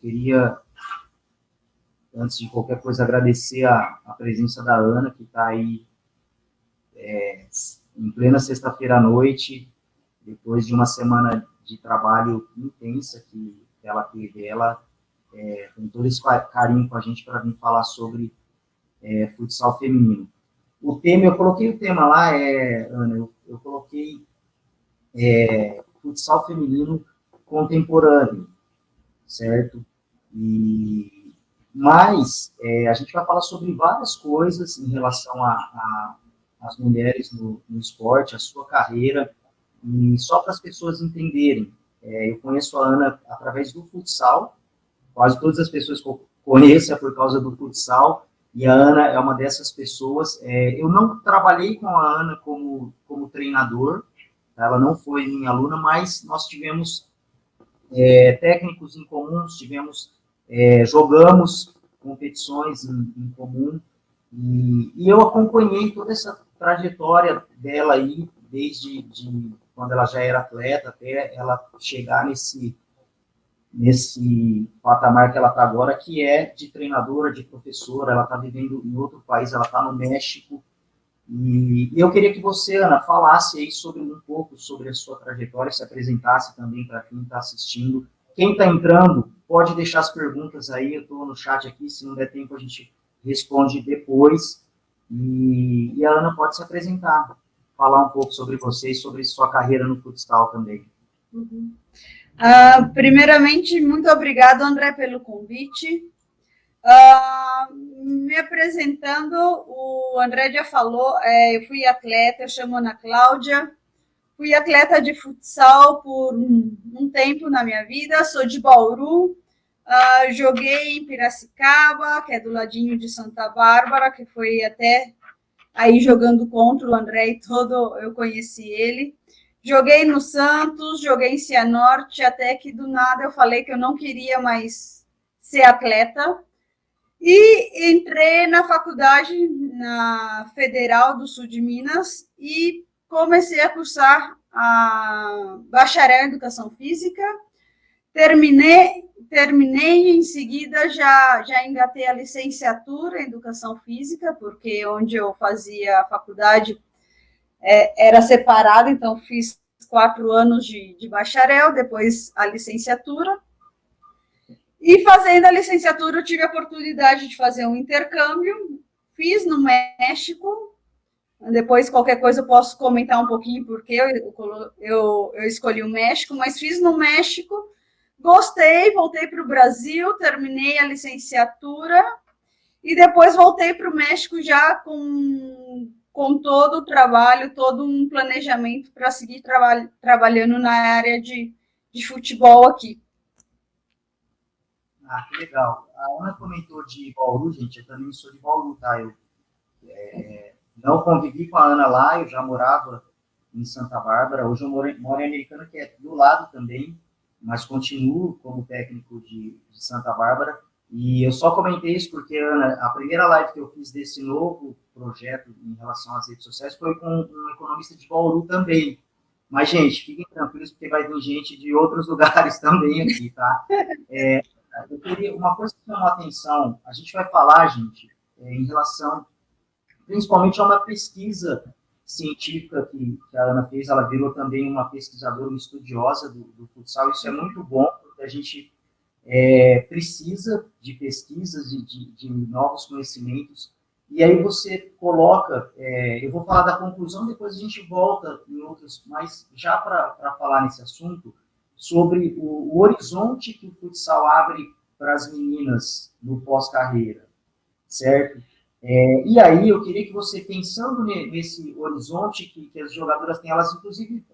queria, antes de qualquer coisa, agradecer a presença da Ana, que está aí em plena sexta-feira à noite, depois de uma semana de trabalho intensa que ela teve. Ela com todo esse carinho com a gente para vir falar sobre futsal feminino. O tema, eu coloquei o tema lá, Ana, eu coloquei futsal feminino contemporâneo, certo? Mas a gente vai falar sobre várias coisas em relação às mulheres no esporte, a sua carreira, e só para as pessoas entenderem, eu conheço a Ana através do futsal, quase todas as pessoas que eu conheço é por causa do futsal, e a Ana é uma dessas pessoas. Eu não trabalhei com a Ana como treinador, ela não foi minha aluna, mas nós tivemos técnicos em comuns, jogamos competições em comum, e eu acompanhei toda essa trajetória dela aí, desde quando ela já era atleta, até ela chegar nesse patamar que ela está agora, que é de treinadora, de professora. Ela está vivendo em outro país, ela está no México, e eu queria que você, Ana, falasse aí um pouco sobre a sua trajetória, se apresentasse também para quem está assistindo. Quem está entrando, pode deixar as perguntas aí, eu estou no chat aqui, se não der tempo a gente responde depois, e a Ana pode se apresentar, falar um pouco sobre você e sobre sua carreira no futsal também. Uhum. Primeiramente, muito obrigada, André, pelo convite. Me apresentando, o André já falou, eu fui atleta, eu chamo Ana Cláudia, fui atleta de futsal por um tempo na minha vida, sou de Bauru, joguei em Piracicaba, que é do ladinho de Santa Bárbara, que foi até aí jogando contra o André e todo, eu conheci ele. Joguei no Santos, joguei em Cianorte, até que do nada eu falei que eu não queria mais ser atleta. E entrei na faculdade, na Federal do Sul de Minas, e comecei a cursar a bacharel em Educação Física. Terminei em seguida, já engatei a licenciatura em Educação Física, porque onde eu fazia a faculdade era separado, então fiz 4 anos de bacharel, depois a licenciatura. E fazendo a licenciatura, eu tive a oportunidade de fazer um intercâmbio, fiz no México. Depois, qualquer coisa, eu posso comentar um pouquinho porque eu escolhi o México, mas fiz no México, gostei, voltei para o Brasil, terminei a licenciatura e depois voltei para o México já com todo o trabalho, todo um planejamento para seguir trabalhando na área de futebol aqui. Que legal. A Ana comentou de Bauru, gente, eu também sou de Bauru, tá? Eu não convivi com a Ana lá, eu já morava em Santa Bárbara, hoje eu moro em Americana, que é do lado também, mas continuo como técnico de Santa Bárbara, e eu só comentei isso porque, Ana, a primeira live que eu fiz desse novo projeto em relação às redes sociais foi com um economista de Bauru também. Mas, gente, fiquem tranquilos, porque vai vir gente de outros lugares também aqui, tá? Eu queria, uma coisa que chamou a atenção, a gente vai falar, gente, em relação, principalmente a uma pesquisa científica que a Ana fez, ela virou também uma pesquisadora, uma estudiosa do futsal, isso é muito bom, porque a gente precisa de pesquisas, de novos conhecimentos, e aí você coloca, eu vou falar da conclusão, depois a gente volta em outros, mas já para falar nesse assunto, sobre o horizonte que o futsal abre para as meninas no pós-carreira, certo? E aí eu queria que você, pensando nesse horizonte que as jogadoras têm, elas inclusive,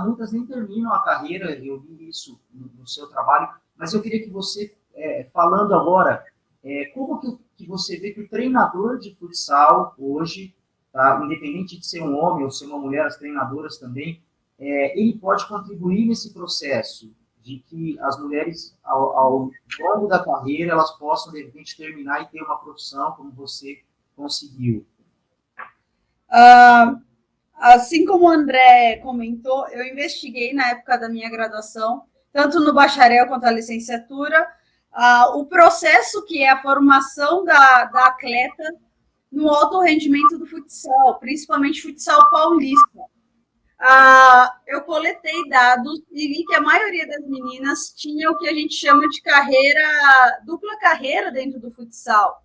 muitas nem terminam a carreira, eu vi isso no seu trabalho, mas eu queria que você, falando agora, como que você vê que o treinador de futsal hoje, tá, independente de ser um homem ou ser uma mulher, as treinadoras também, ele pode contribuir nesse processo de que as mulheres, ao longo da carreira, elas possam, de repente, terminar e ter uma profissão como você conseguiu. Assim como o André comentou, eu investiguei na época da minha graduação, tanto no bacharel quanto na licenciatura, o processo que é a formação da atleta no alto rendimento do futsal, principalmente futsal paulista. Eu coletei dados e vi que a maioria das meninas tinha o que a gente chama de dupla carreira dentro do futsal,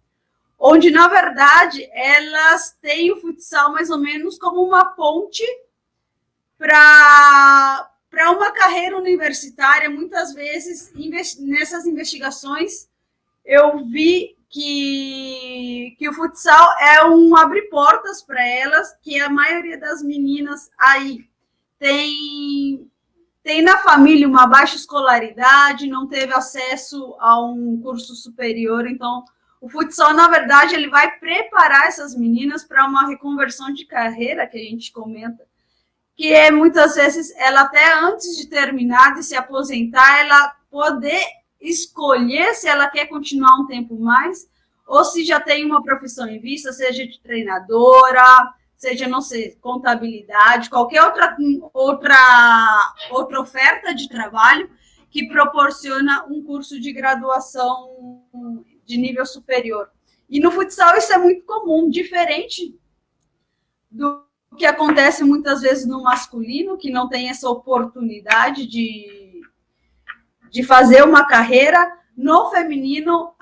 onde, na verdade, elas têm o futsal mais ou menos como uma ponte para uma carreira universitária. Muitas vezes, nessas investigações, eu vi que o futsal é um abre-portas para elas, que a maioria das meninas aí tem na família uma baixa escolaridade, não teve acesso a um curso superior, então o futsal, na verdade, ele vai preparar essas meninas para uma reconversão de carreira, que a gente comenta, que é muitas vezes ela até antes de terminar, de se aposentar, ela poder escolher se ela quer continuar um tempo mais, ou se já tem uma profissão em vista, seja de treinadora, seja, não sei, contabilidade, qualquer outra oferta de trabalho que proporciona um curso de graduação de nível superior. E no futsal isso é muito comum, diferente do que acontece muitas vezes no masculino, que não tem essa oportunidade de fazer uma carreira. No feminino,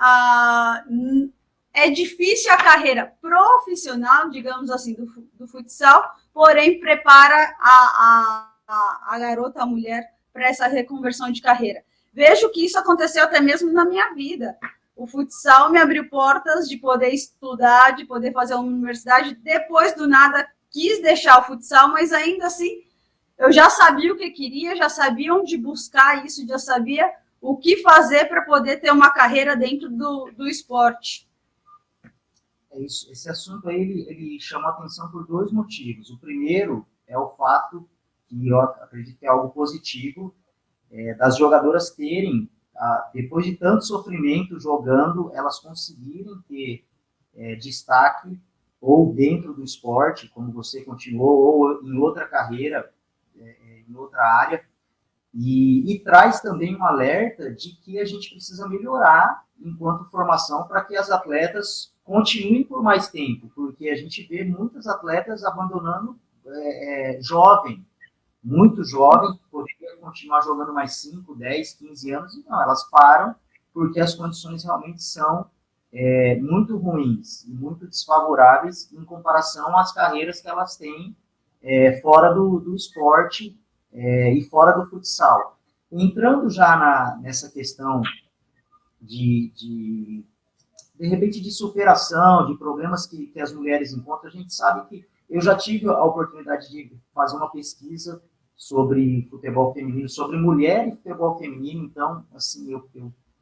é difícil a carreira profissional, digamos assim, do futsal, porém prepara a garota, a mulher, para essa reconversão de carreira. Vejo que isso aconteceu até mesmo na minha vida. O futsal me abriu portas de poder estudar, de poder fazer uma universidade. Depois do nada, quis deixar o futsal, mas ainda assim, eu já sabia o que queria, já sabia onde buscar isso, já sabia o que fazer para poder ter uma carreira dentro do esporte. Esse assunto aí, ele chama a atenção por dois motivos. O primeiro é o fato, que eu acredito que é algo positivo, das jogadoras terem, depois de tanto sofrimento jogando, elas conseguirem ter destaque ou dentro do esporte, como você continuou, ou em outra carreira, em outra área, e traz também um alerta de que a gente precisa melhorar enquanto formação para que as atletas continuem por mais tempo, porque a gente vê muitas atletas abandonando jovem, muito jovem, que poderia continuar jogando mais 5, 10, 15 anos, e não, elas param porque as condições realmente são muito ruins e muito desfavoráveis em comparação às carreiras que elas têm fora do esporte e fora do futsal. Entrando já nessa questão de repente, de superação, de problemas que as mulheres encontram, a gente sabe que eu já tive a oportunidade de fazer uma pesquisa sobre futebol feminino, sobre mulher e futebol feminino, então, assim, eu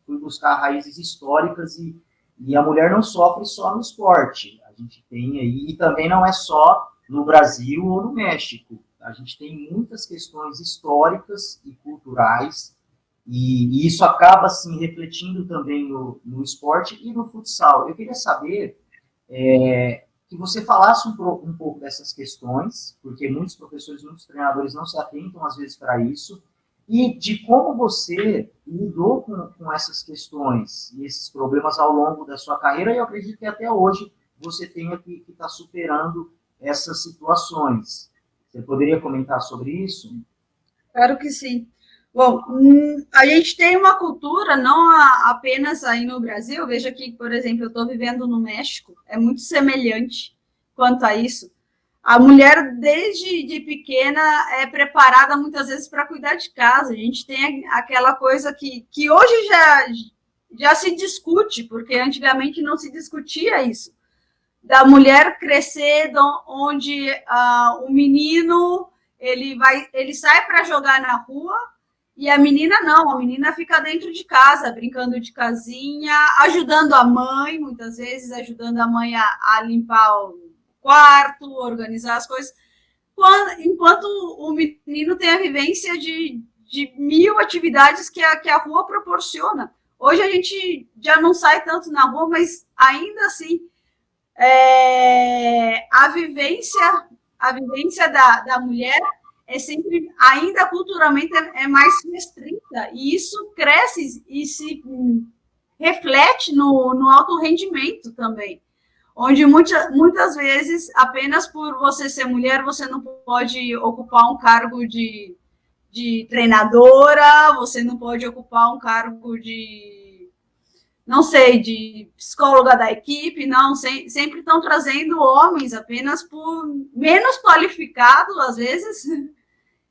fui buscar raízes históricas e a mulher não sofre só no esporte. A gente tem aí, e também não é só no Brasil ou no México. A gente tem muitas questões históricas e culturais, e isso acaba, assim, refletindo também no esporte e no futsal. Eu queria saber que você falasse um pouco dessas questões, porque muitos professores, muitos treinadores não se atentam, às vezes, para isso, e de como você lidou com essas questões e esses problemas ao longo da sua carreira, e eu acredito que até hoje você tenha que estar superando essas situações. Você poderia comentar sobre isso? Claro que sim. Bom, a gente tem uma cultura, não apenas aí no Brasil, veja aqui, por exemplo, eu estou vivendo no México, é muito semelhante quanto a isso. A mulher, desde de pequena, é preparada muitas vezes para cuidar de casa. A gente tem aquela coisa que hoje já se discute, porque antigamente não se discutia isso, da mulher crescer onde o menino ele sai para jogar na rua, e a menina não, a menina fica dentro de casa, brincando de casinha, ajudando a mãe, muitas vezes, ajudando a mãe a limpar o quarto, organizar as coisas, enquanto o menino tem a vivência de 1000 atividades que a rua proporciona. Hoje a gente já não sai tanto na rua, mas ainda assim, a vivência da mulher é sempre, ainda culturalmente, é mais restrita, e isso cresce e reflete no alto rendimento também, onde muitas vezes, apenas por você ser mulher, você não pode ocupar um cargo de treinadora, você não pode ocupar um cargo de, não sei, de psicóloga da equipe, não, sempre estão trazendo homens apenas por menos qualificados, às vezes,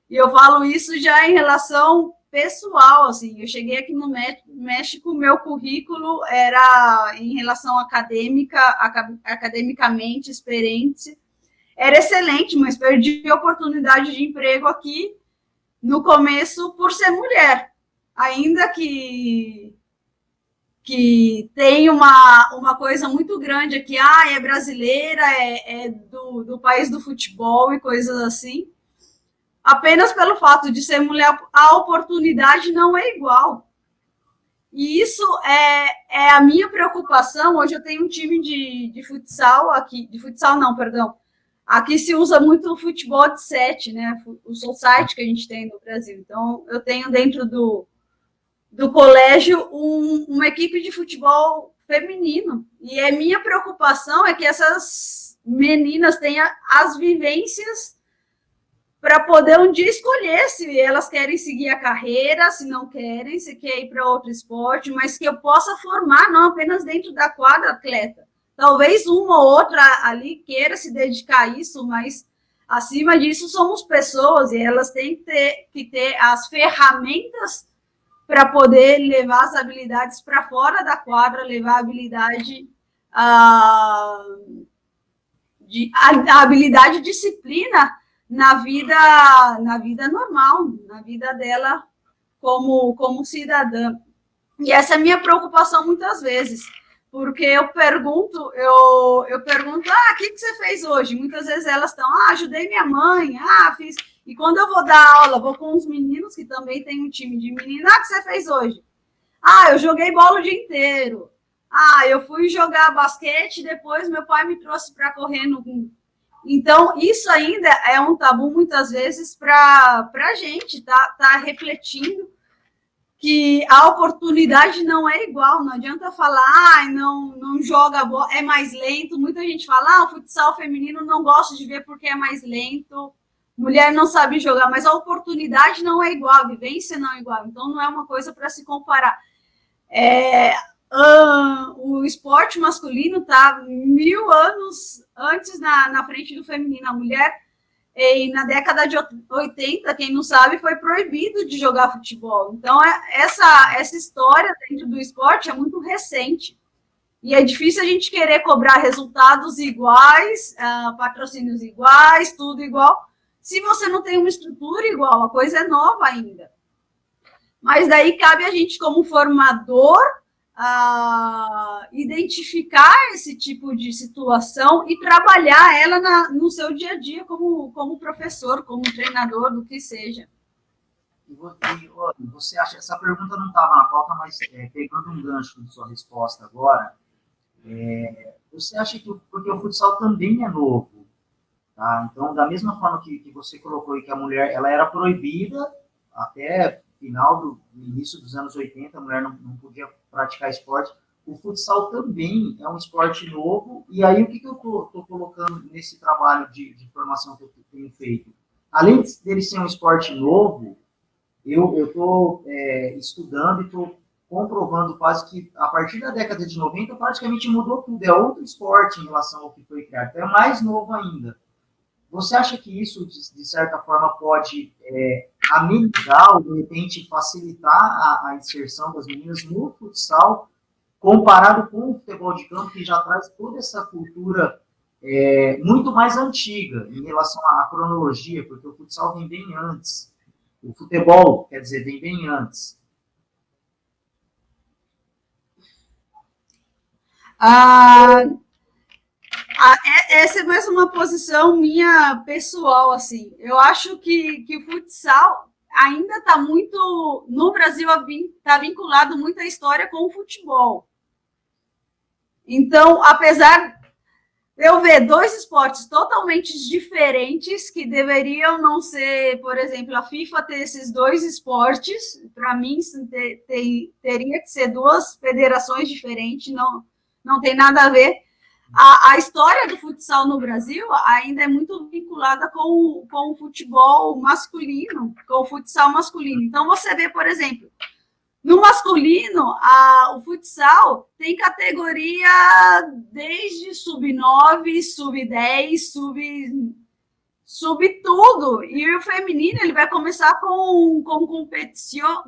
e eu falo isso já em relação pessoal, assim, eu cheguei aqui no México, meu currículo era em relação academicamente, experiente, era excelente, mas perdi a oportunidade de emprego aqui no começo por ser mulher, ainda que tem uma coisa muito grande aqui, é brasileira, é do país do futebol e coisas assim, apenas pelo fato de ser mulher, a oportunidade não é igual. E isso é a minha preocupação. Hoje eu tenho um time de futsal aqui, de futsal não, perdão. Aqui se usa muito o futebol de 7, né? O society que a gente tem no Brasil. Então, eu tenho dentro do colégio uma equipe de futebol feminino. E a minha preocupação é que essas meninas tenham as vivências para poder um dia escolher se elas querem seguir a carreira, se não querem, se quer ir para outro esporte, mas que eu possa formar, não apenas dentro da quadra atleta. Talvez uma ou outra ali queira se dedicar a isso, mas acima disso somos pessoas e elas têm que ter as ferramentas para poder levar as habilidades para fora da quadra, levar a habilidade a habilidade de disciplina na vida normal, na vida dela como cidadã. E essa é a minha preocupação muitas vezes, porque eu pergunto, o que você fez hoje? Muitas vezes elas estão, ajudei minha mãe, fiz. E quando eu vou dar aula, vou com os meninos, que também tem um time de meninas, o que você fez hoje? Eu joguei bola o dia inteiro. Eu fui jogar basquete, depois meu pai me trouxe para correr no... Então, isso ainda é um tabu, muitas vezes, para a gente tá refletindo que a oportunidade não é igual. Não adianta falar, não joga bola, é mais lento. Muita gente fala, o futsal feminino não gosto de ver porque é mais lento, mulher não sabe jogar, mas a oportunidade não é igual, a vivência não é igual. Então, não é uma coisa para se comparar. O esporte masculino está 1000 anos antes na frente do feminino. A mulher, na década de 80, quem não sabe, foi proibido de jogar futebol. Então, essa história dentro do esporte é muito recente. E é difícil a gente querer cobrar resultados iguais, patrocínios iguais, tudo igual, se você não tem uma estrutura igual, a coisa é nova ainda. Mas daí cabe a gente, como formador, identificar esse tipo de situação e trabalhar ela no seu dia a dia como professor, como treinador, do que seja. E você acha, essa pergunta não estava na pauta, mas pegando um gancho de sua resposta agora, você acha que, porque o futsal também é novo, tá? Então, da mesma forma que você colocou aí que a mulher ela era proibida até final do início dos anos 80, a mulher não podia praticar esporte. O futsal também é um esporte novo, e aí o que eu estou colocando nesse trabalho de formação que eu tenho feito? Além dele ser um esporte novo, eu estou estudando e estou comprovando quase que a partir da década de 90 praticamente mudou tudo, é outro esporte em relação ao que foi criado, então é mais novo ainda. Você acha que isso, de certa forma, pode amenizar ou, de repente, facilitar a inserção das meninas no futsal, comparado com o futebol de campo, que já traz toda essa cultura muito mais antiga em relação à cronologia, porque o futsal vem bem antes. O futebol, quer dizer, vem bem antes. Essa é mais uma posição minha pessoal, assim. Eu acho que o futsal ainda está muito, no Brasil, está vinculado muito à história com o futebol. Então, apesar eu ver dois esportes totalmente diferentes que deveriam não ser, por exemplo, a FIFA ter esses dois esportes, para mim teria que ser duas federações diferentes, não tem nada a ver. A história do futsal no Brasil ainda é muito vinculada com o futebol masculino, com o futsal masculino. Então, você vê, por exemplo, no masculino, o futsal tem categoria desde sub-9, sub-10, sub tudo. E o feminino ele vai começar com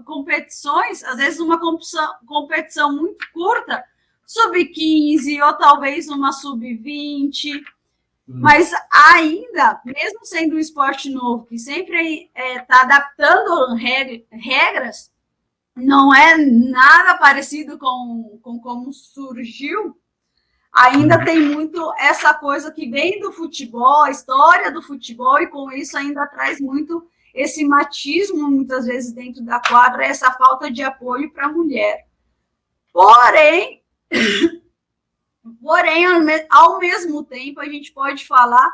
competições, às vezes uma competição muito curta, sub-15 ou talvez uma sub-20. Mas ainda, mesmo sendo um esporte novo, que sempre está adaptando regras, não é nada parecido com como surgiu, ainda tem muito essa coisa que vem do futebol, a história do futebol, e com isso ainda traz muito esse machismo, muitas vezes, dentro da quadra, essa falta de apoio para a mulher. Porém, ao mesmo tempo, a gente pode falar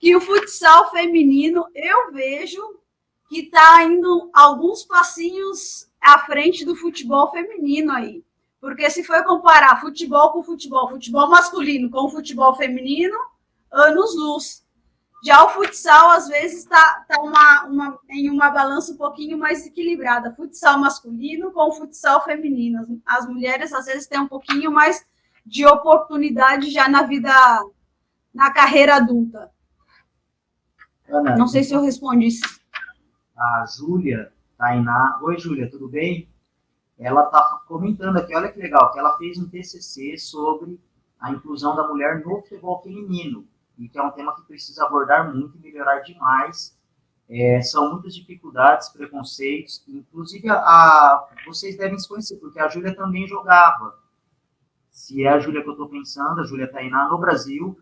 que o futsal feminino, eu vejo que está indo alguns passinhos à frente do futebol feminino aí. Porque se for comparar futebol com futebol masculino com futebol feminino, anos-luz. Já o futsal, às vezes, está em uma balança um pouquinho mais equilibrada. Futsal masculino com futsal feminino. As mulheres, às vezes, têm um pouquinho mais de oportunidade já na carreira adulta. Ana, não sei se eu respondi isso. A Júlia Tainá. Oi, Júlia, tudo bem? Ela está comentando aqui, olha que legal, que ela fez um TCC sobre a inclusão da mulher no futebol feminino, e que é um tema que precisa abordar muito e melhorar demais. São muitas dificuldades, preconceitos, inclusive vocês devem se conhecer, porque a Júlia também jogava. Se é a Júlia que eu estou pensando, a Júlia Tainá, no Brasil,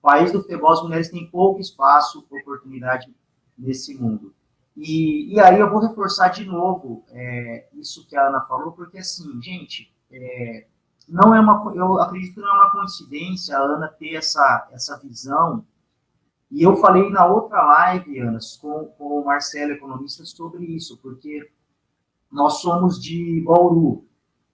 país do futebol, as mulheres têm pouco espaço, oportunidade nesse mundo. E aí eu vou reforçar de novo isso que a Ana falou, porque assim, gente, eu acredito que não é uma coincidência a Ana ter essa visão. E eu falei na outra live, Ana, com o Marcelo, economista, sobre isso, porque nós somos de Bauru.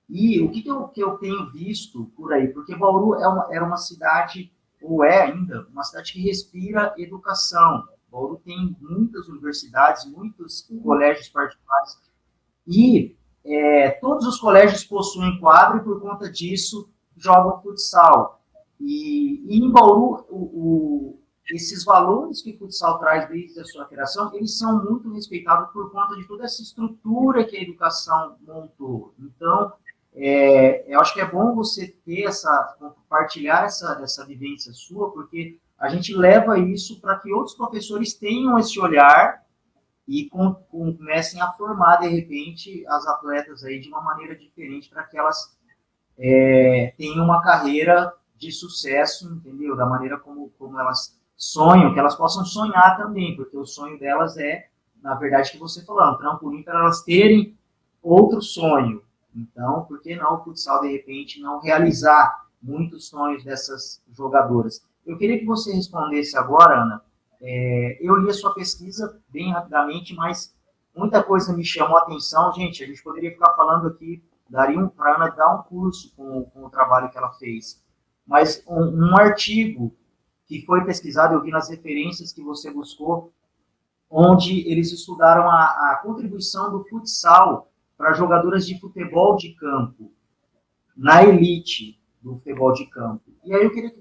E o que eu tenho visto por aí? Porque Bauru era uma cidade, ou é ainda, uma cidade que respira educação. Bauru tem muitas universidades, muitos colégios particulares, e todos os colégios possuem quadra, e por conta disso jogam futsal. E em Bauru, esses valores que o futsal traz desde a sua criação, eles são muito respeitados por conta de toda essa estrutura que a educação montou. Então, eu acho que é bom você compartilhar essa vivência sua, porque a gente leva isso para que outros professores tenham esse olhar e comecem a formar, de repente, as atletas aí de uma maneira diferente, para que elas tenham uma carreira de sucesso, entendeu? Da maneira como elas sonham, que elas possam sonhar também, porque o sonho delas na verdade, que você falou, um trampolim para elas terem outro sonho. Então, por que não o futsal, de repente, não realizar muitos sonhos dessas jogadoras? Eu queria que você respondesse agora, Ana. Eu li a sua pesquisa bem rapidamente, mas muita coisa me chamou a atenção. Gente, a gente poderia ficar falando aqui, daria para a Ana dar um curso com o trabalho que ela fez. Mas um artigo que foi pesquisado, eu vi nas referências que você buscou, onde eles estudaram a contribuição do futsal para jogadoras de futebol de campo, na elite do futebol de campo. E aí eu queria que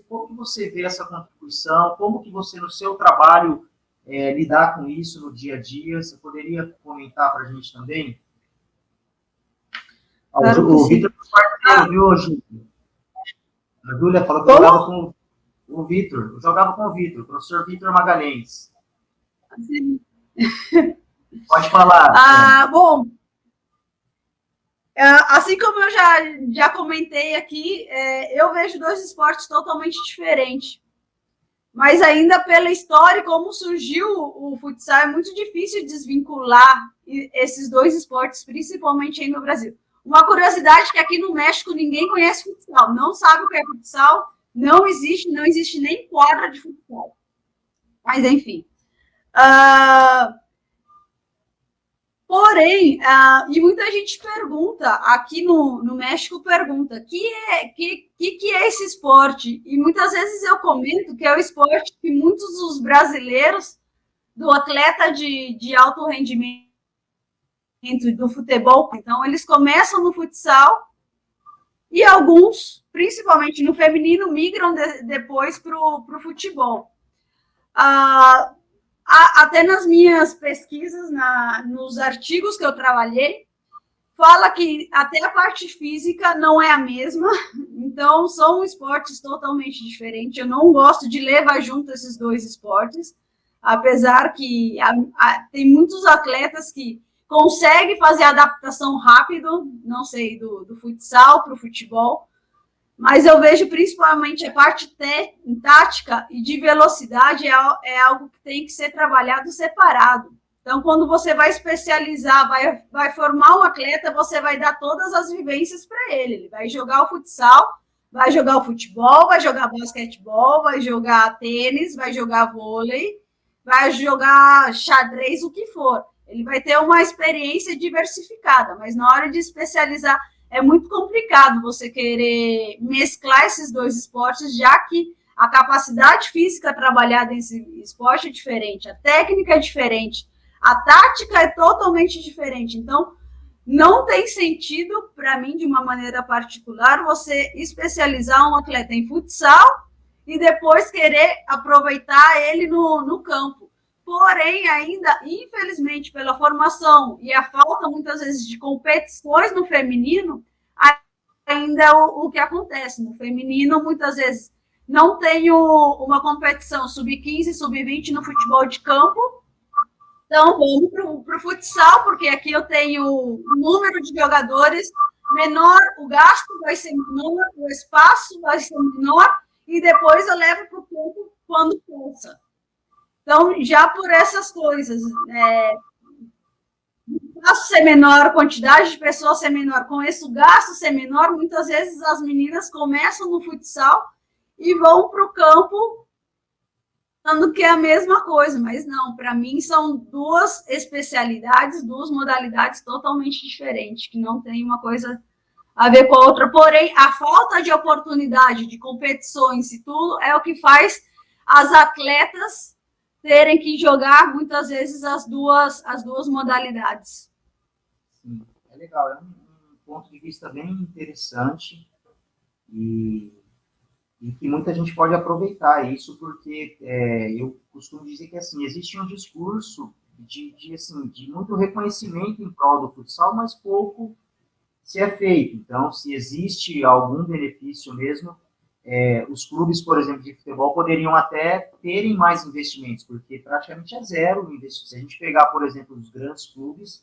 como que você vê essa contribuição, como que você, no seu trabalho, lidar com isso no dia a dia, você poderia comentar para a gente também? Claro o Vitor viu, Júlia? A Júlia falou que jogava com o Vitor, eu jogava com o Vitor, o professor Vitor Magalhães. Sim. Pode falar. Bom, assim como eu já comentei aqui, eu vejo dois esportes totalmente diferentes. Mas ainda pela história, como surgiu o futsal, é muito difícil desvincular esses dois esportes, principalmente aí no Brasil. Uma curiosidade que aqui no México ninguém conhece futsal, não sabe o que é futsal, Não existe nem quadra de futebol. Mas, enfim. Uh, porém, e muita gente pergunta, aqui no México pergunta, que é esse esporte? E muitas vezes eu comento que é o esporte que muitos dos brasileiros, do atleta de alto rendimento, do futebol, então eles começam no futsal e alguns, principalmente no feminino, migram depois para o futebol. Até nas minhas pesquisas, nos artigos que eu trabalhei, fala que até a parte física não é a mesma, então são esportes totalmente diferentes. Eu não gosto de levar junto esses dois esportes, apesar que tem muitos atletas que conseguem fazer adaptação rápido, não sei, do futsal para o futebol, mas eu vejo principalmente a parte tática e de velocidade é algo que tem que ser trabalhado separado. Então, quando você vai especializar, vai formar um atleta, você vai dar todas as vivências para ele. Ele vai jogar o futsal, vai jogar o futebol, vai jogar basquetebol, vai jogar tênis, vai jogar vôlei, vai jogar xadrez, o que for. Ele vai ter uma experiência diversificada, mas na hora de especializar, é muito complicado você querer mesclar esses dois esportes, já que a capacidade física trabalhada nesse esporte é diferente, a técnica é diferente, a tática é totalmente diferente. Então, não tem sentido, para mim, de uma maneira particular, você especializar um atleta em futsal e depois querer aproveitar ele no campo. Porém, ainda, infelizmente, pela formação e a falta, muitas vezes, de competições no feminino, ainda o que acontece. No feminino, muitas vezes, não tem uma competição sub-15, sub-20 no futebol de campo. Então, vamos para o futsal, porque aqui eu tenho um número de jogadores menor, o gasto vai ser menor, o espaço vai ser menor, e depois eu levo para o campo quando possa. Então, já por essas coisas, o gasto ser menor, a quantidade de pessoas ser menor, com esse gasto ser menor, muitas vezes as meninas começam no futsal e vão para o campo achando que é a mesma coisa, mas não, para mim são duas especialidades, duas modalidades totalmente diferentes, que não tem uma coisa a ver com a outra, porém a falta de oportunidade de competições e tudo é o que faz as atletas terem que jogar muitas vezes as duas modalidades. Sim, é legal, é um ponto de vista bem interessante e que muita gente pode aproveitar isso, porque eu costumo dizer que assim, existe um discurso de muito reconhecimento em prol do futsal, mas pouco se é feito. Então, se existe algum benefício mesmo, os clubes, por exemplo, de futebol poderiam até terem mais investimentos, porque praticamente é zero investimento. Se a gente pegar, por exemplo, os grandes clubes,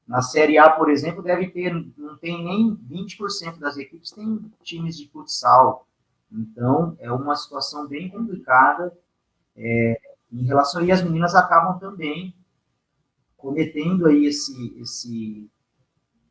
na Série A, por exemplo, deve ter, não tem nem 20% das equipes tem times de futsal. Então, é uma situação bem complicada em relação... E as meninas acabam também cometendo aí esse...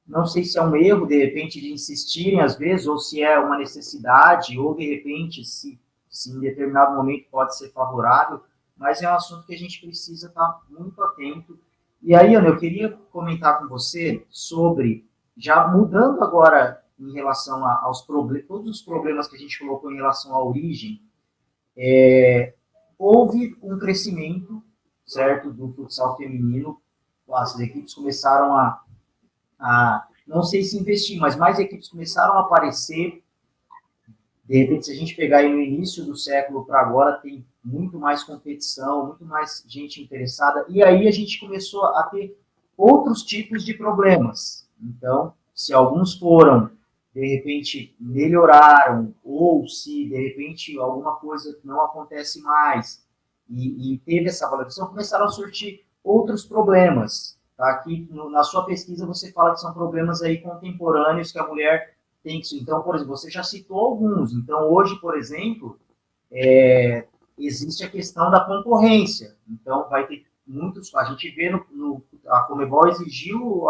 Não sei se é um erro, de repente, de insistirem às vezes, ou se é uma necessidade, ou de repente, se em determinado momento pode ser favorável, mas é um assunto que a gente precisa estar muito atento. E aí, Ana, eu queria comentar com você sobre, já mudando agora em relação aos problemas, todos os problemas que a gente colocou em relação à origem, houve um crescimento, certo, do futsal feminino, as equipes começaram não sei se investir, mas mais equipes começaram a aparecer. De repente, se a gente pegar aí no início do século para agora, tem muito mais competição, muito mais gente interessada, e aí a gente começou a ter outros tipos de problemas. Então, se alguns foram, de repente, melhoraram, ou se, de repente, alguma coisa não acontece mais, e teve essa valorização, começaram a surgir outros problemas. Tá? Aqui, na sua pesquisa, você fala que são problemas aí contemporâneos que a mulher tem que... Então, por exemplo, você já citou alguns. Então, hoje, por exemplo, existe a questão da concorrência. Então, vai ter muitos... A gente vê a Conmebol exigiu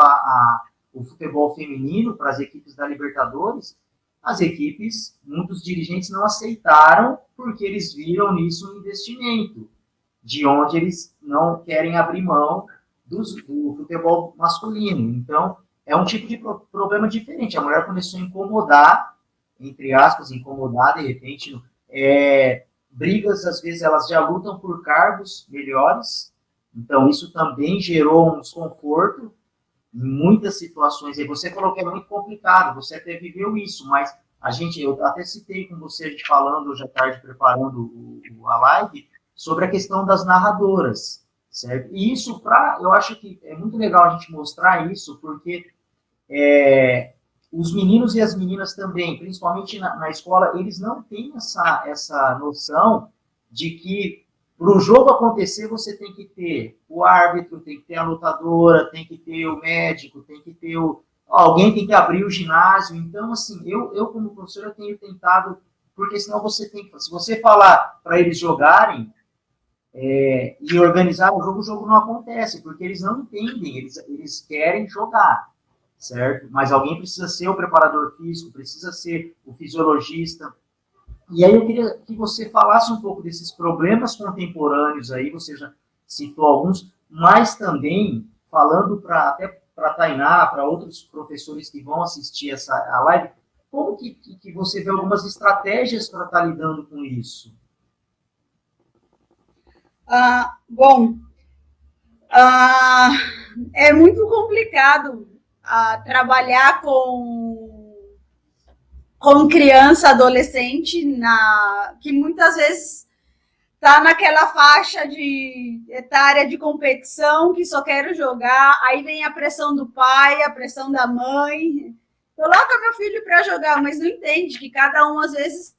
o futebol feminino para as equipes da Libertadores as equipes, muitos dirigentes não aceitaram porque eles viram nisso um investimento, de onde eles não querem abrir mão do futebol masculino. Então, é um tipo de problema diferente. A mulher começou a incomodar, entre aspas, incomodar, de repente, brigas, às vezes, elas já lutam por cargos melhores, então isso também gerou um desconforto em muitas situações. E você falou que é muito complicado, você até viveu isso, mas eu até citei com você, a gente falando hoje à tarde, preparando a live, sobre a questão das narradoras, certo? E isso, eu acho que é muito legal a gente mostrar isso, porque os meninos e as meninas também, principalmente na escola, eles não têm essa noção de que para o jogo acontecer, você tem que ter o árbitro, tem que ter a lutadora, tem que ter o médico, tem que ter alguém tem que abrir o ginásio. Então, assim, eu como professor, eu tenho tentado, porque senão você tem que, se você falar para eles jogarem e organizar o jogo não acontece, porque eles não entendem, eles querem jogar, certo? Mas alguém precisa ser o preparador físico, precisa ser o fisiologista. E aí eu queria que você falasse um pouco desses problemas contemporâneos aí, você já citou alguns, mas também falando até para a Tainá, para outros professores que vão assistir a live, como que você vê algumas estratégias para estar lidando com isso? Bom, é muito complicado trabalhar com criança, adolescente, que muitas vezes está naquela faixa etária de competição, que só quero jogar, aí vem a pressão do pai, a pressão da mãe, coloca meu filho para jogar, mas não entende que cada um, às vezes,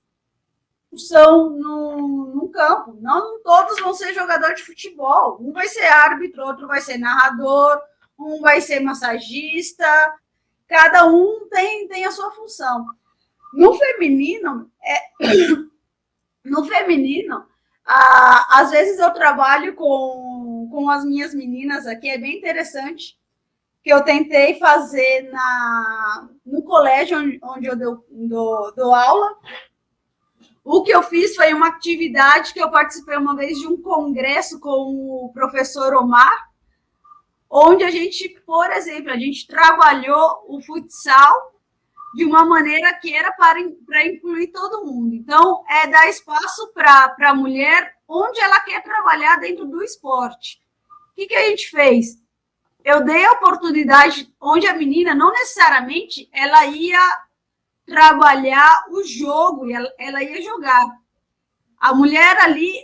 são no campo. Não todos vão ser jogador de futebol. Um vai ser árbitro, outro vai ser narrador, um vai ser massagista. Cada um tem a sua função. No feminino, às vezes eu trabalho com as minhas meninas aqui, é bem interessante, que eu tentei fazer no colégio onde eu dou aula. O que eu fiz foi uma atividade que eu participei uma vez de um congresso com o professor Omar, onde a gente, por exemplo, a gente trabalhou o futsal de uma maneira que era para incluir todo mundo. Então, é dar espaço para a mulher onde ela quer trabalhar dentro do esporte. O que a gente fez? Eu dei a oportunidade onde a menina, não necessariamente, ela ia trabalhar o jogo, ela ia jogar. A mulher ali,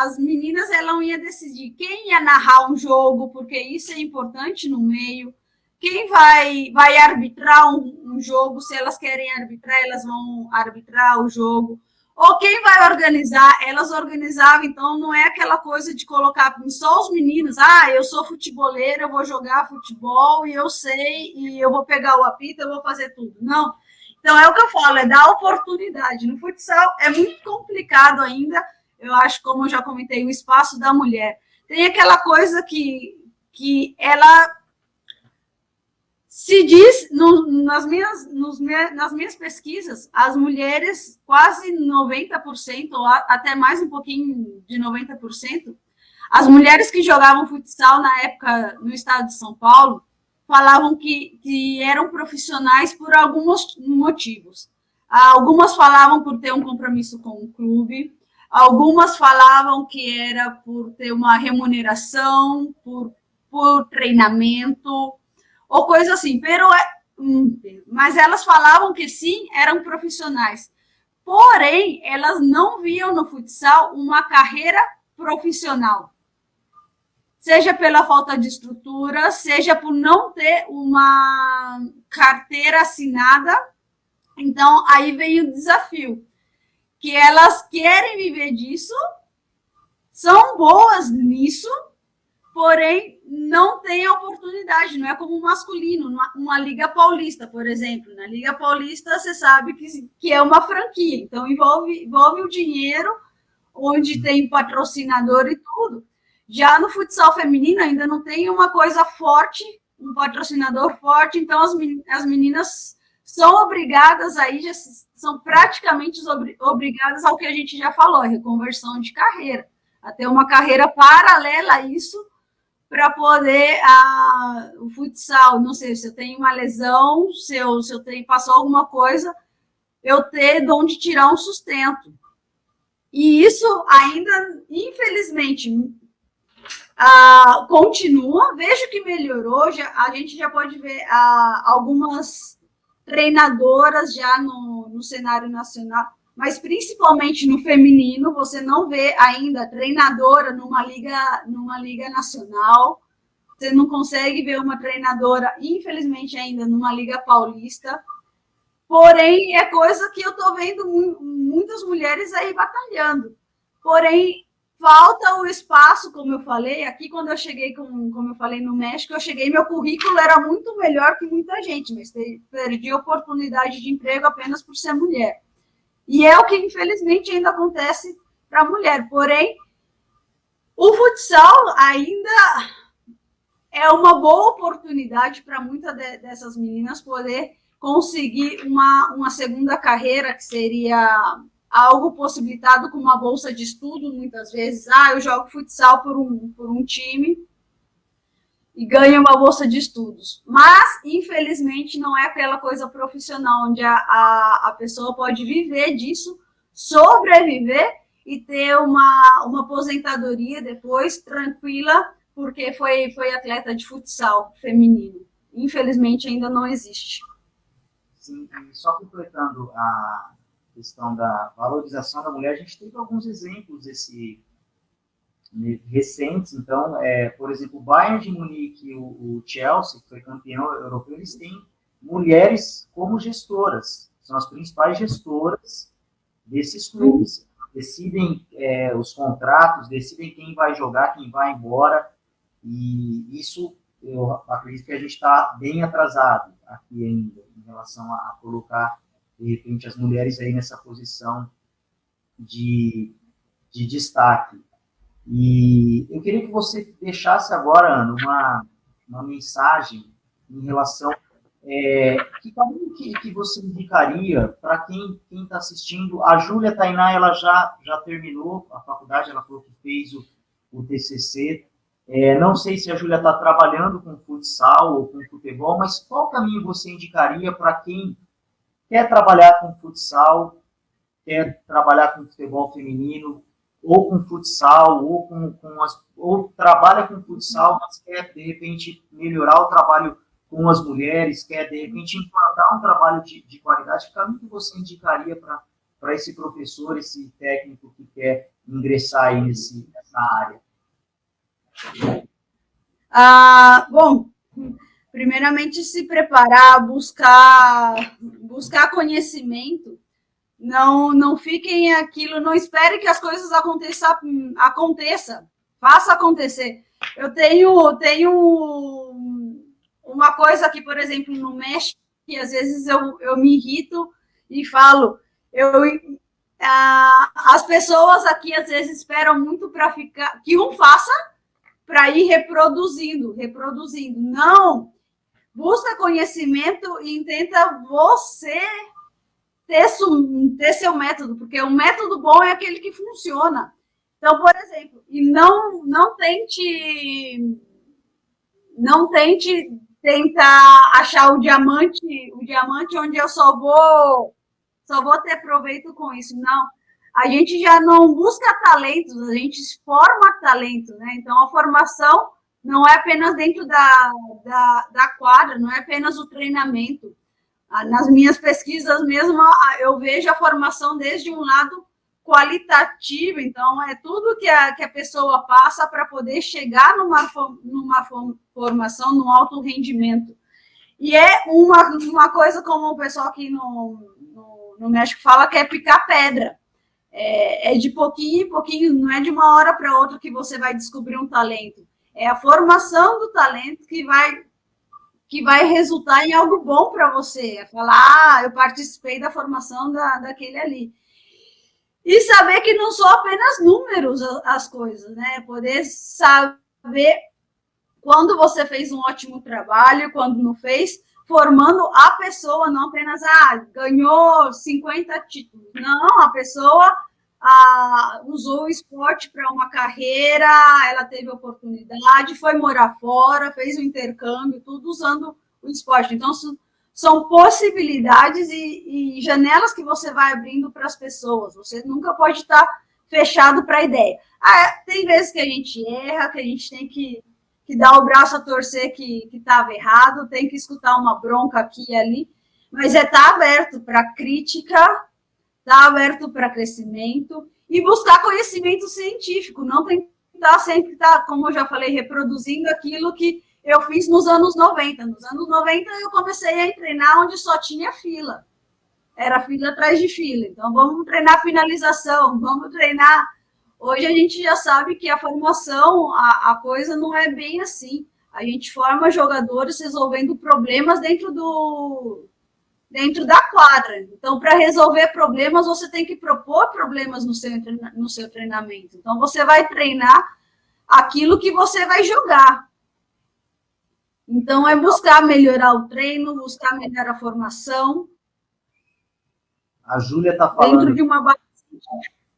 as meninas, elas iam decidir quem ia narrar um jogo, porque isso é importante no meio, quem vai arbitrar um jogo, se elas querem arbitrar, elas vão arbitrar o jogo, ou quem vai organizar, elas organizavam, então não é aquela coisa de colocar só os meninos, eu sou futeboleira, eu vou jogar futebol, e eu sei, e eu vou pegar o apito, eu vou fazer tudo. Não. Então, é o que eu falo, é dar oportunidade. No futsal é muito complicado ainda, eu acho, como eu já comentei, o espaço da mulher. Tem aquela coisa que ela se diz, nas minhas pesquisas, as mulheres, quase 90%, ou até mais um pouquinho de 90%, as mulheres que jogavam futsal na época no estado de São Paulo, falavam que eram profissionais por alguns motivos. Algumas falavam por ter um compromisso com o clube, algumas falavam que era por ter uma remuneração, por treinamento, ou coisa assim. Mas elas falavam que sim, eram profissionais. Porém, elas não viam no futsal uma carreira profissional. Seja pela falta de estrutura, seja por não ter uma carteira assinada. Então, aí vem o desafio, que elas querem viver disso, são boas nisso, porém não têm a oportunidade, não é como o masculino, uma Liga Paulista, por exemplo. Na Liga Paulista, você sabe que é uma franquia, então envolve o dinheiro, onde tem patrocinador e tudo. Já no futsal feminino ainda não tem uma coisa forte, um patrocinador forte, então as meninas são obrigadas aí, já são praticamente obrigadas ao que a gente já falou, reconversão de carreira, a ter uma carreira paralela a isso, para poder o futsal, não sei, se eu tenho uma lesão, se eu passou alguma coisa, eu ter de onde tirar um sustento. E isso ainda, infelizmente, continua. Vejo que melhorou, a gente já pode ver algumas treinadoras já no cenário nacional, mas principalmente no feminino, você não vê ainda treinadora numa liga nacional, você não consegue ver uma treinadora, infelizmente, ainda numa liga paulista. Porém, é coisa que eu estou vendo muitas mulheres aí batalhando. Porém, falta o espaço, como eu falei. Aqui, quando eu cheguei, como eu falei, no México, meu currículo era muito melhor que muita gente, mas perdi oportunidade de emprego apenas por ser mulher. E é o que, infelizmente, ainda acontece para a mulher. Porém, o futsal ainda é uma boa oportunidade para muitas dessas meninas poder conseguir uma segunda carreira, que seria algo possibilitado com uma bolsa de estudo, muitas vezes. Eu jogo futsal por um time e ganho uma bolsa de estudos. Mas, infelizmente, não é aquela coisa profissional, onde a pessoa pode viver disso, sobreviver e ter uma aposentadoria depois, tranquila, porque foi atleta de futsal feminino. Infelizmente, ainda não existe. Sim, e só completando a questão da valorização da mulher, a gente teve alguns exemplos recentes. Então, por exemplo, o Bayern de Munique e o Chelsea, que foi campeão europeu, eles têm mulheres como gestoras, são as principais gestoras desses clubes. Decidem os contratos, decidem quem vai jogar, quem vai embora, e isso eu acredito que a gente está bem atrasado aqui ainda, em relação a colocar, de repente, as mulheres aí nessa posição de destaque. E eu queria que você deixasse agora, Ana, uma mensagem em relação que caminho que você indicaria para quem está assistindo. A Júlia Tainá, ela já terminou a faculdade, ela falou que fez o TCC. Não sei se a Júlia está trabalhando com futsal ou com futebol, mas qual caminho você indicaria para quem quer trabalhar com futsal, quer trabalhar com futebol feminino, ou com futsal, ou trabalha com futsal, mas quer, de repente, melhorar o trabalho com as mulheres, quer, de repente, implantar um trabalho de qualidade? Que caminho que você indicaria para esse professor, esse técnico que quer ingressar aí nessa área? Bom, primeiramente se preparar, buscar conhecimento. Não fiquem aquilo, não espere que as coisas aconteça, faça acontecer. Eu tenho uma coisa aqui, por exemplo, no México, que às vezes eu me irrito e falo, as pessoas aqui às vezes esperam muito para ficar, que um faça para ir reproduzindo. Não, busca conhecimento e tenta você ter seu método, porque o método bom é aquele que funciona. Então, por exemplo, e não tente tentar achar o diamante onde eu só vou ter proveito com isso. Não, a gente já não busca talentos, a gente forma talento, né? Então, a formação não é apenas dentro da quadra, não é apenas o treinamento. Nas minhas pesquisas mesmo, eu vejo a formação desde um lado qualitativo, então é tudo que a pessoa passa para poder chegar numa formação, num alto rendimento. E é uma coisa como o pessoal aqui no México fala, que é picar pedra. É de pouquinho em pouquinho, não é de uma hora para outra que você vai descobrir um talento. É a formação do talento que vai resultar em algo bom para você. É falar, eu participei da formação daquele ali. E saber que não são apenas números as coisas, né? Poder saber quando você fez um ótimo trabalho, quando não fez, formando a pessoa, não apenas, ganhou 50 títulos. Não, a pessoa usou o esporte para uma carreira, ela teve oportunidade, foi morar fora, fez o intercâmbio, tudo usando o esporte. Então, são possibilidades e janelas que você vai abrindo para as pessoas. Você nunca pode estar fechado para a ideia. Tem vezes que a gente erra, que a gente tem que dar o braço a torcer que estava errado, tem que escutar uma bronca aqui e ali, mas tá aberto para crítica, tá aberto para crescimento e buscar conhecimento científico, não tentar sempre estar, como eu já falei, reproduzindo aquilo que eu fiz nos anos 90. Nos anos 90 eu comecei a treinar onde só tinha fila. Era fila atrás de fila. Então vamos treinar finalização, vamos treinar. Hoje a gente já sabe que a formação, a coisa não é bem assim. A gente forma jogadores resolvendo problemas dentro da quadra. Então, para resolver problemas, você tem que propor problemas no seu treinamento. Então, você vai treinar aquilo que você vai jogar. Então, é buscar melhorar o treino, buscar melhorar a formação. A Júlia está falando... Dentro de uma base.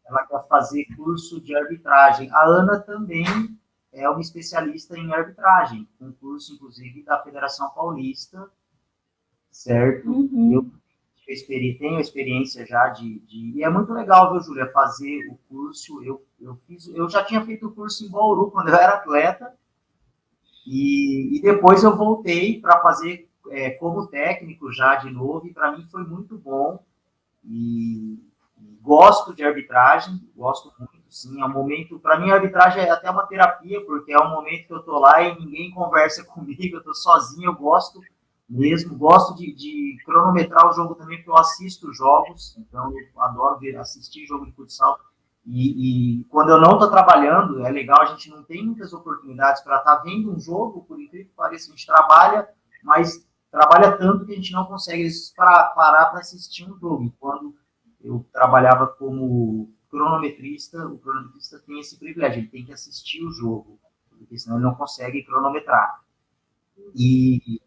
Ela quer fazer curso de arbitragem. A Ana também é uma especialista em arbitragem, um curso, inclusive, da Federação Paulista, certo? Eu tenho experiência já e é muito legal, viu, Júlia, fazer o curso. Eu já tinha feito o curso em Bauru, quando eu era atleta, e depois eu voltei para fazer como técnico já de novo, e para mim foi muito bom, e gosto de arbitragem, gosto muito, sim. É um momento, para mim, a arbitragem é até uma terapia, porque é um momento que eu tô lá e ninguém conversa comigo, eu tô sozinho, eu gosto mesmo, gosto de cronometrar o jogo também, porque eu assisto jogos, então eu adoro assistir jogo de futsal, e quando eu não estou trabalhando, é legal, a gente não tem muitas oportunidades para estar vendo um jogo, por incrível que pareça, a gente trabalha, mas trabalha tanto que a gente não consegue parar para assistir um jogo. Quando eu trabalhava como cronometrista, o cronometrista tem esse privilégio, ele tem que assistir o jogo, porque senão ele não consegue cronometrar. E,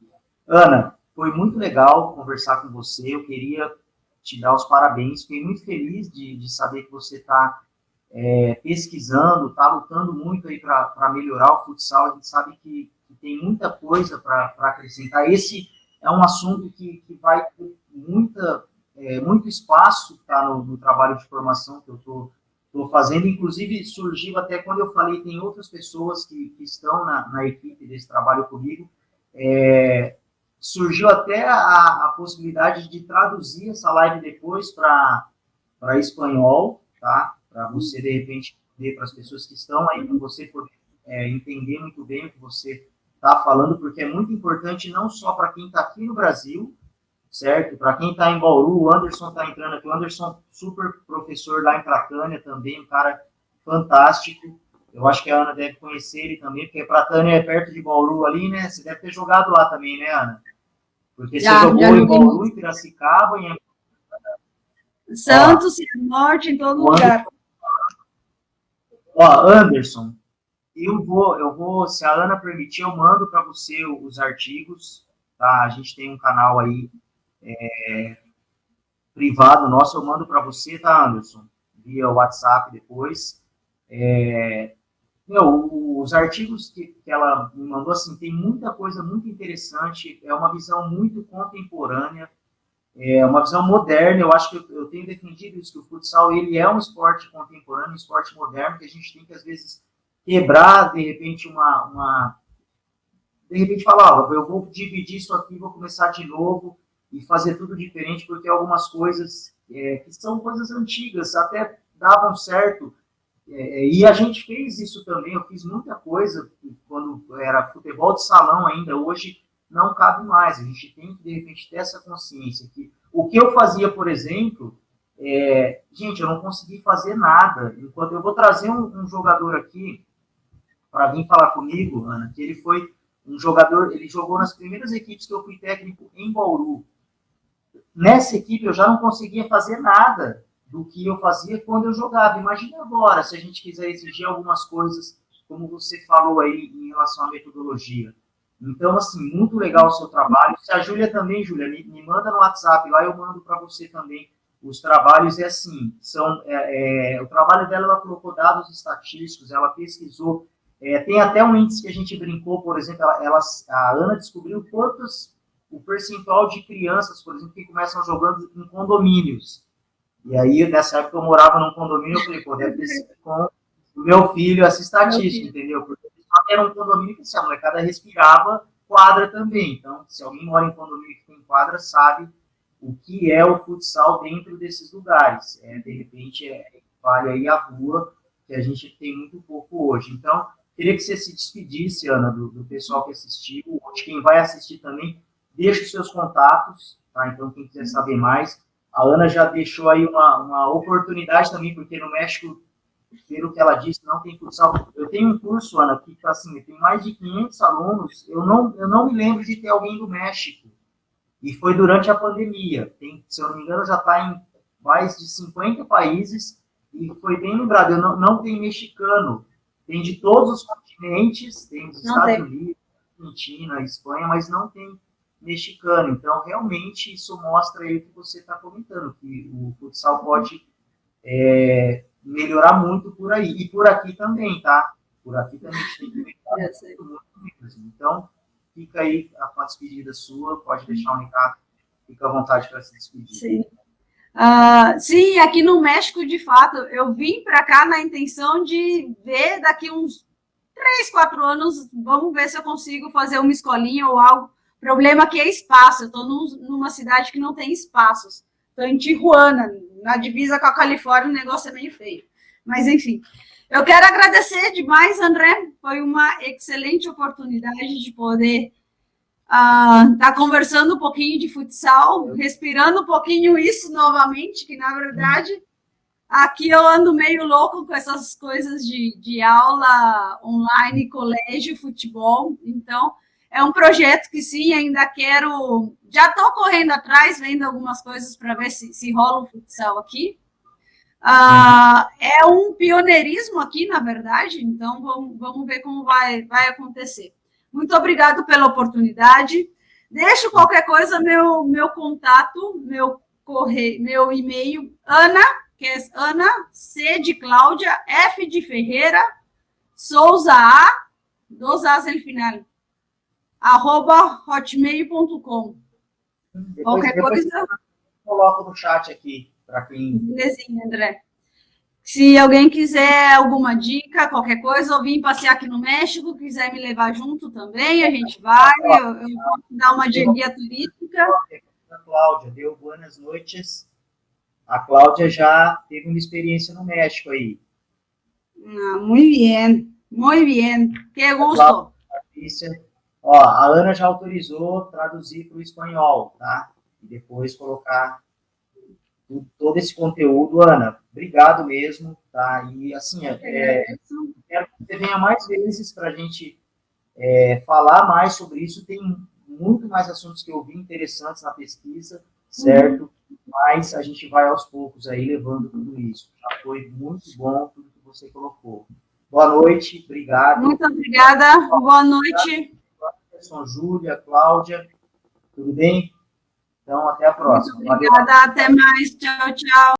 Ana, foi muito legal conversar com você, eu queria te dar os parabéns, fiquei muito feliz de saber que você está pesquisando, está lutando muito aí para melhorar o futsal, a gente sabe que tem muita coisa para acrescentar. Esse é um assunto que vai ter muito espaço tá, no trabalho de formação que eu estou fazendo, inclusive surgiu até quando eu falei, tem outras pessoas que estão na equipe desse trabalho comigo, surgiu até a possibilidade de traduzir essa live depois para espanhol, tá? Para você, de repente, ver para as pessoas que estão aí com você, poder entender muito bem o que você está falando, porque é muito importante não só para quem está aqui no Brasil, certo? Para quem está em Bauru, o Anderson está entrando aqui, o Anderson, super professor lá em Pratânia também, um cara fantástico. Eu acho que a Ana deve conhecer ele também, porque Pratânia é perto de Bauru ali, né? Você deve ter jogado lá também, né, Ana? Porque você jogou em Bauru, em Piracicaba, em Santos, Norte, em todo lugar. Anderson, eu vou, se a Ana permitir, eu mando para você os artigos, tá? A gente tem um canal aí privado nosso, eu mando para você, tá, Anderson? Via WhatsApp depois. Os artigos que ela me mandou, assim, tem muita coisa muito interessante, é uma visão muito contemporânea, é uma visão moderna. Eu acho que eu tenho defendido isso, que o futsal ele é um esporte contemporâneo, um esporte moderno, que a gente tem que, às vezes, quebrar, de repente, de repente falar, eu vou dividir isso aqui, vou começar de novo e fazer tudo diferente, porque algumas coisas que são coisas antigas, até davam certo, e a gente fez isso também, eu fiz muita coisa quando era futebol de salão ainda, hoje não cabe mais, a gente tem que, de repente, ter essa consciência que o que eu fazia, por exemplo, gente, eu não consegui fazer nada, enquanto eu vou trazer um jogador aqui para vir falar comigo, Ana, que ele foi um jogador, ele jogou nas primeiras equipes que eu fui técnico em Bauru. Nessa equipe eu já não conseguia fazer nada do que eu fazia quando eu jogava. Imagina agora, se a gente quiser exigir algumas coisas, como você falou aí, em relação à metodologia. Então, assim, muito legal o seu trabalho. Se a Júlia também, Júlia, me manda no WhatsApp, lá eu mando para você também os trabalhos. É assim, o trabalho dela, ela colocou dados estatísticos, ela pesquisou, tem até um índice que a gente brincou, por exemplo, a Ana descobriu o percentual de crianças, por exemplo, que começam jogando em condomínios. E aí, nessa época, eu morava num condomínio, eu falei, pô, deve ter sido com o meu filho essa estatística, entendeu? Porque era um condomínio que assim, a molecada respirava quadra também. Então, se alguém mora em condomínio que tem quadra, sabe o que é o futsal dentro desses lugares. De repente, vale aí a rua, que a gente tem muito pouco hoje. Então, queria que você se despedisse, Ana, do pessoal que assistiu, ou de quem vai assistir também. Deixa os seus contatos, tá? Então, quem quiser saber mais. A Ana já deixou aí uma oportunidade também, porque no México, pelo que ela disse, não tem futsal. Eu tenho um curso, Ana, que assim, tem mais de 500 alunos. Eu não me lembro de ter alguém do México. E foi durante a pandemia. Se eu não me engano, já está em mais de 50 países. E foi bem lembrado. Eu não tem mexicano. Tem de todos os continentes. Tem dos Estados Unidos, Argentina, Espanha, mas não tem mexicano. Então, realmente, isso mostra aí o que você está comentando, que o futsal pode melhorar muito por aí. E por aqui também, tá? Por aqui também a gente tem que melhorar muito mesmo. Então, fica aí a despedida sua, pode deixar um recado, fica à vontade para se despedir. Sim. Sim, aqui no México, de fato, eu vim para cá na intenção de ver daqui uns 3, 4 anos, vamos ver se eu consigo fazer uma escolinha ou algo. O problema aqui é espaço, eu estou numa cidade que não tem espaços. Estou em Tijuana, na divisa com a Califórnia, o negócio é meio feio. Mas, enfim, eu quero agradecer demais, André, foi uma excelente oportunidade de poder estar conversando um pouquinho de futsal, respirando um pouquinho isso novamente, que, na verdade, aqui eu ando meio louco com essas coisas de aula online, colégio, futebol. Então, é um projeto que sim, ainda quero. Já estou correndo atrás, vendo algumas coisas para ver se rola um futsal aqui. É um pioneirismo aqui, na verdade, então vamos ver como vai acontecer. Muito obrigado pela oportunidade. Deixo qualquer coisa, meu contato, meu e-mail, Ana, que é Ana, C de Cláudia, F de Ferreira, Souza A, 2 As no final, @hotmail.com. Qualquer coisa. Eu coloco no chat aqui, para quem. Belezinha, André. Se alguém quiser alguma dica, qualquer coisa, ou vir passear aqui no México, quiser me levar junto também, a gente vai. Eu posso dar uma guia turística. A Cláudia deu boas noites. A Cláudia já teve uma experiência no México aí. Muito bem, muito bem. Que gosto. Ó, a Ana já autorizou traduzir para o espanhol, tá? E depois colocar todo esse conteúdo. Ana, obrigado mesmo, tá? E assim, quero que você venha mais vezes para a gente falar mais sobre isso. Tem muito mais assuntos que eu vi interessantes na pesquisa, certo? Mas a gente vai aos poucos aí levando tudo isso. Já foi muito bom tudo que você colocou. Boa noite, obrigado. Muito obrigada, boa noite. Sou Júlia, Cláudia, tudo bem? Então, até a próxima. Muito obrigada, até mais. Tchau, tchau.